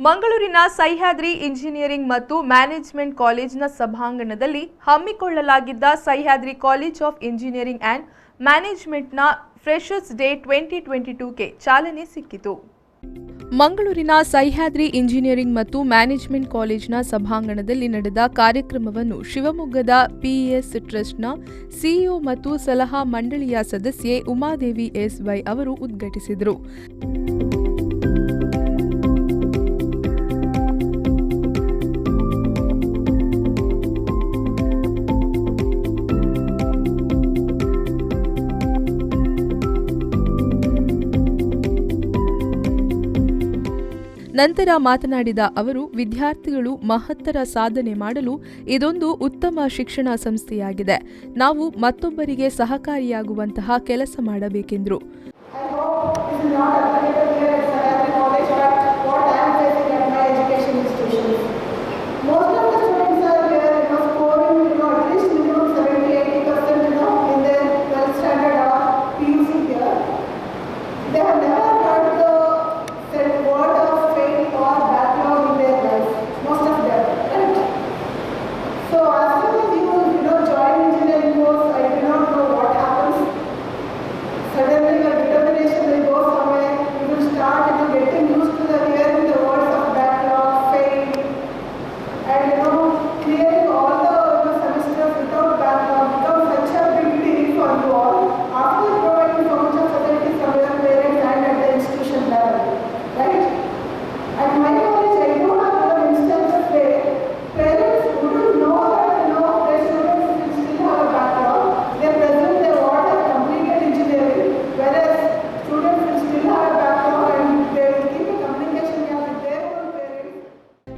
ಮಂಗಳೂರಿನ ಸಹ್ಯಾದ್ರಿ ಇಂಜಿನಿಯರಿಂಗ್ ಮತ್ತು ಮ್ಯಾನೇಜ್ಮೆಂಟ್ ಕಾಲೇಜಿನ ಸಭಾಂಗಣದಲ್ಲಿ ಹಮ್ಮಿಕೊಳ್ಳಲಾಗಿದ್ದ Sahyadri college of engineering and ಮ್ಯಾನೇಜ್ಮೆಂಟ್ನ ಫ್ರೆಶರ್ಸ್ ಡೇ 2022ಗೆ ಚಾಲನೆ ಸಿಕ್ಕಿತು. ಮಂಗಳೂರಿನ ಸಹ್ಯಾದ್ರಿ ಇಂಜಿನಿಯರಿಂಗ್ ಮತ್ತು ಮ್ಯಾನೇಜ್ಮೆಂಟ್ ಕಾಲೇಜಿನ ಸಭಾಂಗಣದಲ್ಲಿ ನಡೆದ ಕಾರ್ಯಕ್ರಮವನ್ನು ಶಿವಮೊಗ್ಗದ ಪಿಇಎಸ್ ಟ್ರಸ್ಟ್ನ ಸಿಇಒ ಮತ್ತು ಸಲಹಾ ಮಂಡಳಿಯ ಸದಸ್ಯೆ ಉಮಾದೇವಿ ಎಸ್.ವೈ ಅವರು ಉದ್ಘಾಟಿಸಿದರು. ನಂತರ ಮಾತನಾಡಿದ ಅವರು, ವಿದ್ಯಾರ್ಥಿಗಳು ಮಹತ್ತರ ಸಾಧನೆ ಮಾಡಲು ಇದೊಂದು ಉತ್ತಮ ಶಿಕ್ಷಣ ಸಂಸ್ಥೆಯಾಗಿದೆ. ನಾವು ಮತ್ತೊಬ್ಬರಿಗೆ ಸಹಕಾರಿಯಾಗುವಂತಹ ಕೆಲಸ ಮಾಡಬೇಕೆಂದರು.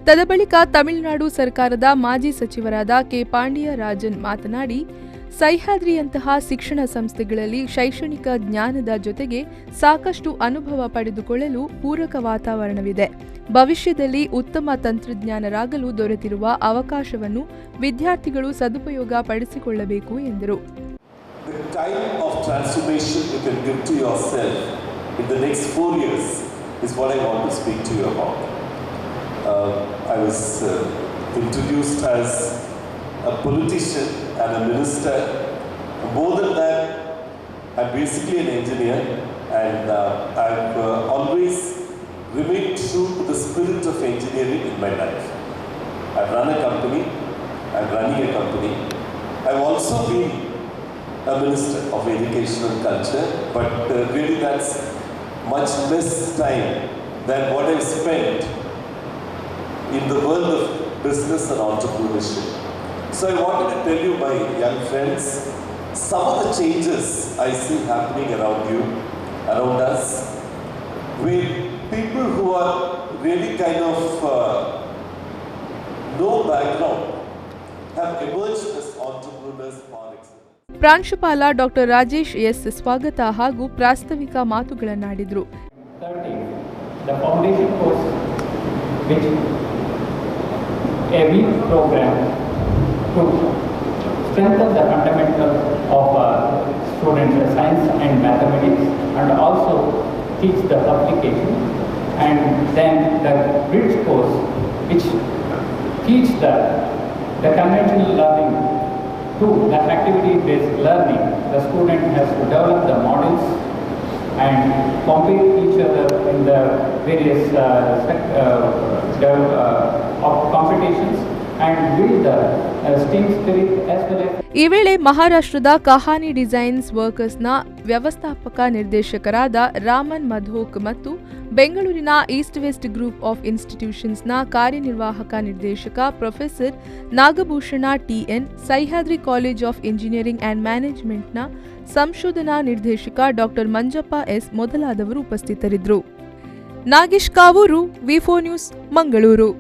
ತದಬಳಿಕ ತಮಿಳುನಾಡು ಸರ್ಕಾರದ ಮಾಜಿ ಸಚಿವರಾದ ಕೆ. ಪಾಂಡಿಯರಾಜನ್ ಮಾತನಾಡಿ, ಸಹ್ಯಾದ್ರಿಯಂತಹ ಶಿಕ್ಷಣ ಸಂಸ್ಥೆಗಳಲ್ಲಿ ಶೈಕ್ಷಣಿಕ ಜ್ಞಾನದ ಜೊತೆಗೆ ಸಾಕಷ್ಟು ಅನುಭವ ಪಡೆದುಕೊಳ್ಳಲು ಪೂರಕ ವಾತಾವರಣವಿದೆ. ಭವಿಷ್ಯದಲ್ಲಿ ಉತ್ತಮ ತಂತ್ರಜ್ಞಾನರಾಗಲು ದೊರೆತಿರುವ ಅವಕಾಶವನ್ನು ವಿದ್ಯಾರ್ಥಿಗಳು ಸದುಪಯೋಗ ಪಡಿಸಿಕೊಳ್ಳಬೇಕು ಎಂದರು. I was introduced as a politician and a minister. More than that, I'm basically an engineer, and I've always remained true to the spirit of engineering in my life. I've run a company, I'm running a company. I've also been a minister of education and culture, but really that's much less time than what I've spent in the world of business and entrepreneurship. So I wanted to tell you, my young friends, some of the changes I see happening around you, around us, with people who are really kind of no background have emerged as entrepreneurs par excellence. ಪ್ರಾಂಶುಪಾಲ doctor Rajesh S ಸ್ವಾಗತ ಹಾಗೂ ಪ್ರಾಸ್ತಾವಿಕ ಮಾತುಗಳನ್ನಾಡಿದರು. The foundation course which every program to strengthen the fundamentals of students' science and mathematics, and also teach the application, and then the bridge course which teach the conventional learning to the activity-based learning. The student has to develop the models and compete each other in the various of competitions and build the team spirit as well as. ಈ ವೇಳೆ ಮಹಾರಾಷ್ಟ್ರದ ಕಹಾನಿ designs ವರ್ಕರ್ಸ್ನ ವ್ಯವಸ್ಥಾಪಕ ನಿರ್ದೇಶಕರಾದ ರಾಮನ್ ಮಧೋಕ್ ಮತ್ತು ಬೆಂಗಳೂರಿನ East West Group of ಇನ್ಸ್ಟಿಟ್ಯೂಷನ್ಸ್ನ ಕಾರ್ಯನಿರ್ವಾಹಕ ನಿರ್ದೇಶಕ professor Nagabhushana TN, Sahyadri college of engineering and ಮ್ಯಾನೇಜ್ಮೆಂಟ್ನ ಸಂಶೋಧನಾ ನಿರ್ದೇಶಕ ಡಾಕ್ಟರ್ ಮಂಜಪ್ಪ ಎಸ್ ಮೊದಲಾದವರು ಉಪಸ್ಥಿತರಿದ್ದರು. ನಾಗೇಶ್ ಕಾವೂರು, ವಿ4 ನ್ಯೂಸ್, ಮಂಗಳೂರು.